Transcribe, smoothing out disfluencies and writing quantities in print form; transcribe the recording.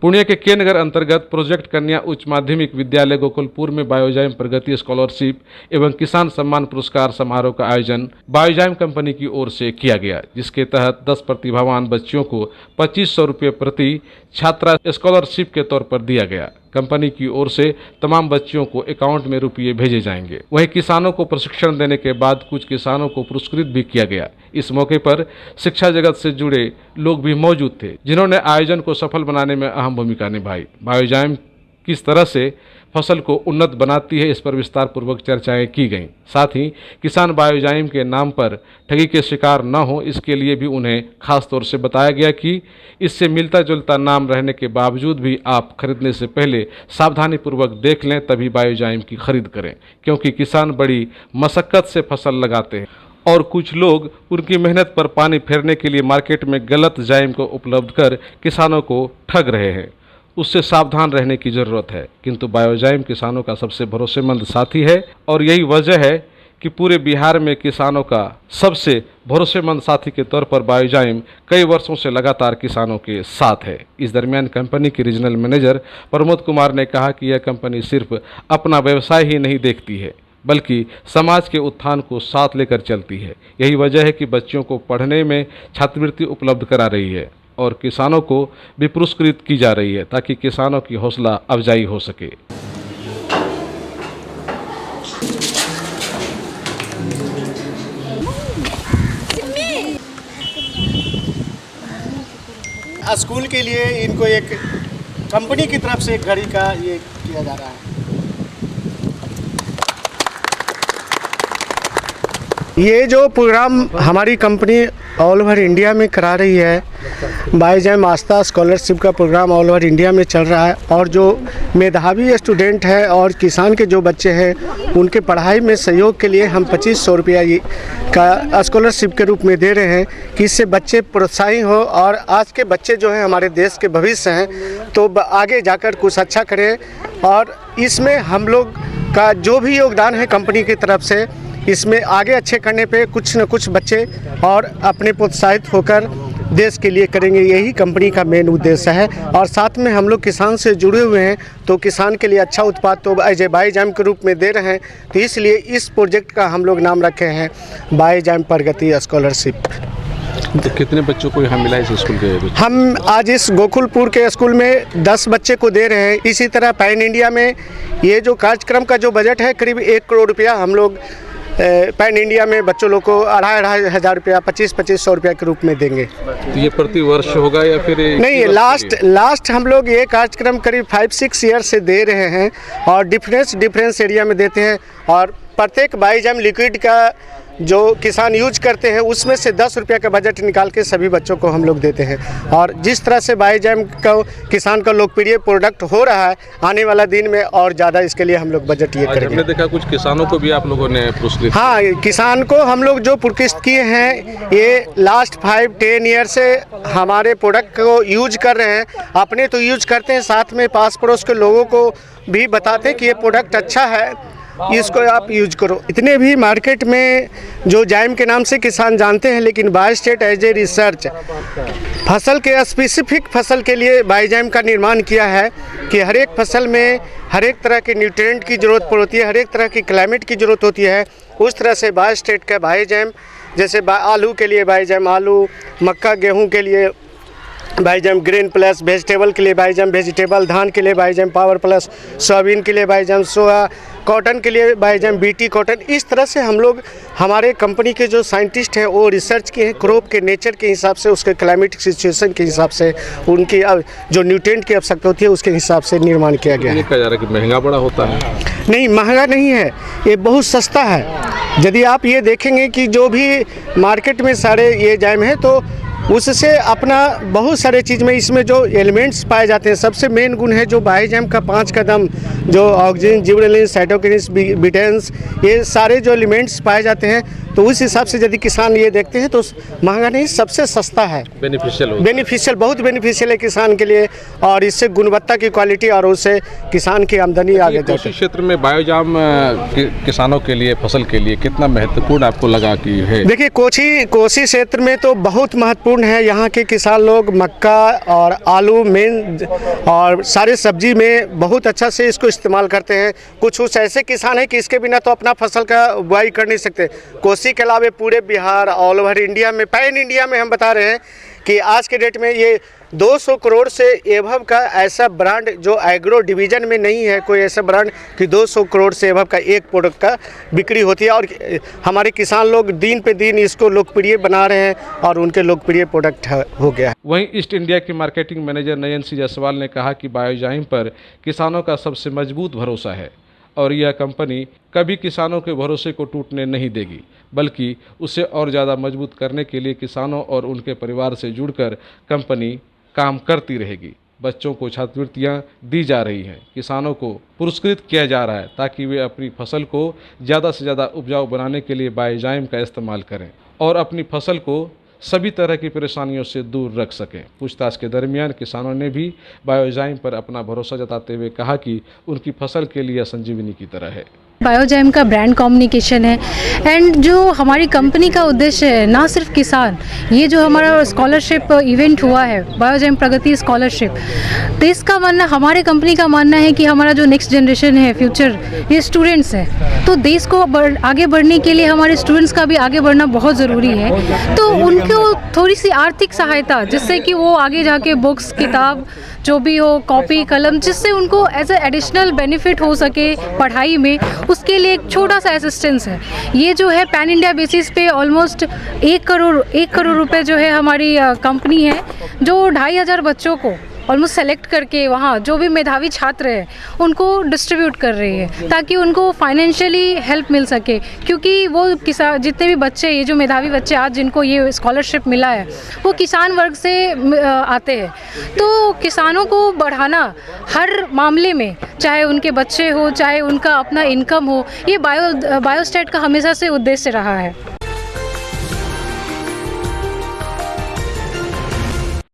पूर्णिया के के नगर अंतर्गत प्रोजेक्ट कन्या उच्च माध्यमिक विद्यालय गोकुलपुर में बायोजाइम प्रगति स्कॉलरशिप एवं किसान सम्मान पुरस्कार समारोह का आयोजन बायोजाइम कंपनी की ओर से किया गया, जिसके तहत 10 प्रतिभावान बच्चियों को 2500 रुपये प्रति छात्रा स्कॉलरशिप के तौर पर दिया गया। कंपनी की ओर से तमाम बच्चियों को अकाउंट में रुपये भेजे जाएंगे। वहीं किसानों को प्रशिक्षण देने के बाद कुछ किसानों को पुरस्कृत भी किया गया। इस मौके पर शिक्षा जगत से जुड़े लोग भी मौजूद थे, जिन्होंने आयोजन को सफल बनाने में अहम भूमिका निभाई। बायोजाइम किस तरह से फसल को उन्नत बनाती है, इस पर विस्तार पूर्वक चर्चाएं की गईं। साथ ही किसान बायोजाइम के नाम पर ठगी के शिकार न हो, इसके लिए भी उन्हें खास तौर से बताया गया कि इससे मिलता जुलता नाम रहने के बावजूद भी आप खरीदने से पहले सावधानी पूर्वक देख लें, तभी बायोजाइम की खरीद करें, क्योंकि किसान बड़ी मशक्कत से फसल लगाते हैं और कुछ लोग उनकी मेहनत पर पानी फेरने के लिए मार्केट में गलत जाइम को उपलब्ध कर किसानों को ठग रहे हैं। उससे सावधान रहने की ज़रूरत है। किंतु बायोजाइम किसानों का सबसे भरोसेमंद साथी है और यही वजह है कि पूरे बिहार में किसानों का सबसे भरोसेमंद साथी के तौर पर बायोजाइम कई वर्षों से लगातार किसानों के साथ है। इस दरमियान कंपनी के रीजनल मैनेजर प्रमोद कुमार ने कहा कि यह कंपनी सिर्फ अपना व्यवसाय ही नहीं देखती है, बल्कि समाज के उत्थान को साथ लेकर चलती है। यही वजह है कि बच्चों को पढ़ने में छात्रवृत्ति उपलब्ध करा रही है और किसानों को भी पुरस्कृत की जा रही है, ताकि किसानों की हौसला अफजाई हो सके। स्कूल के लिए इनको एक कंपनी की तरफ से एक घड़ी का ये किया जा रहा है। ये जो प्रोग्राम हमारी कंपनी ऑल ओवर इंडिया में करा रही है, बायोजाइम आस्था स्कॉलरशिप का प्रोग्राम ऑल ओवर इंडिया में चल रहा है और जो मेधावी स्टूडेंट है और किसान के जो बच्चे हैं उनके पढ़ाई में सहयोग के लिए हम 2500 रुपया का स्कॉलरशिप के रूप में दे रहे हैं कि इससे बच्चे प्रोत्साहित हो और आज के बच्चे जो हैं हमारे देश के भविष्य हैं, तो आगे जाकर कुछ अच्छा करें। और इसमें हम लोग का जो भी योगदान है कंपनी की तरफ से, इसमें आगे अच्छे करने पे कुछ न कुछ बच्चे और अपने प्रोत्साहित होकर देश के लिए करेंगे, यही कंपनी का मेन उद्देश्य है। और साथ में हम लोग किसान से जुड़े हुए हैं, तो किसान के लिए अच्छा उत्पाद तो एज ए बायोजाइम के रूप में दे रहे हैं, तो इसलिए इस प्रोजेक्ट का हम लोग नाम रखे हैं बायोजाइम प्रगति स्कॉलरशिप। तो कितने बच्चों को यहाँ मिला इस स्कूल के? हम आज इस गोकुलपुर के स्कूल में 10 बच्चे को दे रहे हैं। इसी तरह पैन इंडिया में ये जो कार्यक्रम का जो बजट है करीब 1 करोड़ रुपया हम लोग पैन इंडिया में बच्चों लोग को 2,500 हज़ार रुपया 2500 रुपया के रूप में देंगे। तो ये प्रति वर्ष होगा या फिर नहीं, लास्ट हम लोग ये कार्यक्रम करीब 5-6 ईयर से दे रहे हैं और डिफरेंस एरिया में देते हैं। और प्रत्येक बायोजाइम लिक्विड का जो किसान यूज करते हैं उसमें से 10 रुपया का बजट निकाल के सभी बच्चों को हम लोग देते हैं। और जिस तरह से बायोजाइम का किसान का लोकप्रिय प्रोडक्ट हो रहा है, आने वाला दिन में और ज़्यादा इसके लिए हम लोग बजट ये करेंगे। हमने देखा कुछ किसानों को भी आप लोगों ने पुरस्कृत। हाँ, किसान को हम लोग जो पुरस्कृत किए हैं, ये लास्ट 5-10 ईयर से हमारे प्रोडक्ट को यूज कर रहे हैं। अपने तो यूज करते हैं, साथ में पास पड़ोस के लोगों को भी बताते हैं कि ये प्रोडक्ट अच्छा है, इसको आप यूज करो। इतने भी मार्केट में जो जाइम के नाम से किसान जानते हैं, लेकिन बायोस्टेट एज ए रिसर्च फसल के स्पेसिफिक फसल के लिए बायोजाइम का निर्माण किया है कि हर एक फसल में हर एक तरह के न्यूट्रिएंट की ज़रूरत पड़ती है, हर एक तरह की क्लाइमेट की ज़रूरत होती है। उस तरह से बायोस्टेट का बायोजाइम, जैसे आलू के लिए बायोजाइम आलू, मक्का गेहूँ के लिए बायोजाइम ग्रेन प्लस, वेजिटेबल के लिए बायोजाइम वेजिटेबल, धान के लिए बायोजाइम पावर प्लस, सोयाबीन के लिए बायोजाइम सोया, कॉटन के लिए बायोजाइम बीटी कॉटन। इस तरह से हम लोग, हमारे कंपनी के जो साइंटिस्ट हैं वो रिसर्च किए हैं, क्रॉप के नेचर के हिसाब से, उसके क्लाइमेटिक सिचुएशन के हिसाब से, उनकी जो न्यूट्रिएंट की आवश्यकता होती है उसके हिसाब से निर्माण किया गया है। कहा जा रहा है कि महंगा बड़ा होता है? नहीं, महंगा नहीं है, ये बहुत सस्ता है। यदि आप ये देखेंगे कि जो भी मार्केट में सारे ये जाइम है, तो उससे अपना बहुत सारे चीज़ में इसमें जो एलिमेंट्स पाए जाते हैं, सबसे मेन गुण है जो बायोजाइम का 5 कदम, जो ऑक्सीजन, जिबरेलिन, साइटोकिन्स, बिटेंस, ये सारे जो एलिमेंट्स पाए जाते हैं तो उस हिसाब से यदि किसान ये देखते हैं तो महंगा नहीं, सबसे सस्ता है, बेनिफिशियल, बहुत बेनिफिशियल है किसान के लिए, और इससे गुणवत्ता की क्वालिटी और उससे किसान की आमदनी आगे जाती है। कोसी क्षेत्र में बायोजाम किसानों के लिए, फसल के लिए कितना महत्वपूर्ण आपको लगा कि है? देखिए कोसी क्षेत्र में तो बहुत महत्वपूर्ण है। यहाँ के किसान लोग मक्का और आलू मेन और सारे सब्जी में बहुत अच्छा से इसको इस्तेमाल करते हैं। कुछ ऐसे किसान हैं कि इसके बिना तो अपना फसल का बुआई कर नहीं सकते। कोसी के अलावा पूरे बिहार, ऑल ओवर इंडिया में, पैन इंडिया में हम बता रहे हैं कि आज के डेट में ये 200 करोड़ से एभव का ऐसा ब्रांड जो एग्रो डिवीज़न में नहीं है कोई ऐसा ब्रांड कि 200 करोड़ से एभव का एक प्रोडक्ट का बिक्री होती है, और हमारे किसान लोग दिन पे दिन इसको लोकप्रिय बना रहे हैं और उनके लोकप्रिय प्रोडक्ट हो गया है। वहीं ईस्ट इंडिया के मार्केटिंग मैनेजर नयन सिंह जायसवाल ने कहा कि बायोजाइम पर किसानों का सबसे मजबूत भरोसा है और यह कंपनी कभी किसानों के भरोसे को टूटने नहीं देगी, बल्कि उसे और ज़्यादा मजबूत करने के लिए किसानों और उनके परिवार से जुड़कर कंपनी काम करती रहेगी। बच्चों को छात्रवृत्तियां दी जा रही हैं, किसानों को पुरस्कृत किया जा रहा है ताकि वे अपनी फसल को ज़्यादा से ज़्यादा उपजाऊ बनाने के लिए बायोजाइम का इस्तेमाल करें और अपनी फसल को सभी तरह की परेशानियों से दूर रख सकें। पूछताछ के दरमियान किसानों ने भी बायोजाइम पर अपना भरोसा जताते हुए कहा कि उनकी फसल के लिए संजीवनी की तरह है। बायोजाइम का ब्रांड कम्युनिकेशन है, एंड जो हमारी कंपनी का उद्देश्य है ना सिर्फ किसान, ये जो हमारा स्कॉलरशिप इवेंट हुआ है बायोजाइम प्रगति स्कॉलरशिप, तो इसका मानना, हमारे कंपनी का मानना है कि हमारा जो नेक्स्ट जनरेशन है, फ्यूचर, ये स्टूडेंट्स है, तो देश को आगे बढ़ने के लिए हमारे स्टूडेंट्स का भी आगे बढ़ना बहुत ज़रूरी है। तो उनको थोड़ी सी आर्थिक सहायता, जिससे कि वो आगे जाके बुक्स, किताब जो भी हो, कॉपी कलम, जिससे उनको एज ए एडिशनल बेनिफिट हो सके पढ़ाई में, उसके लिए एक छोटा सा असिस्टेंस है। ये जो है पैन इंडिया बेसिस पे ऑलमोस्ट 1 करोड़ रुपए जो है हमारी कंपनी है, जो 2500 बच्चों को ऑलमोस्ट सेलेक्ट करके वहाँ जो भी मेधावी छात्र हैं उनको डिस्ट्रीब्यूट कर रही है ताकि उनको फाइनेंशियली हेल्प मिल सके, क्योंकि वो किसान, जितने भी बच्चे, ये जो मेधावी बच्चे आज जिनको ये स्कॉलरशिप मिला है, वो किसान वर्ग से आते हैं। तो किसानों को बढ़ाना हर मामले में, चाहे उनके बच्चे हो, चाहे उनका अपना इनकम हो, ये बायोस्टेट का हमेशा से उद्देश्य रहा है।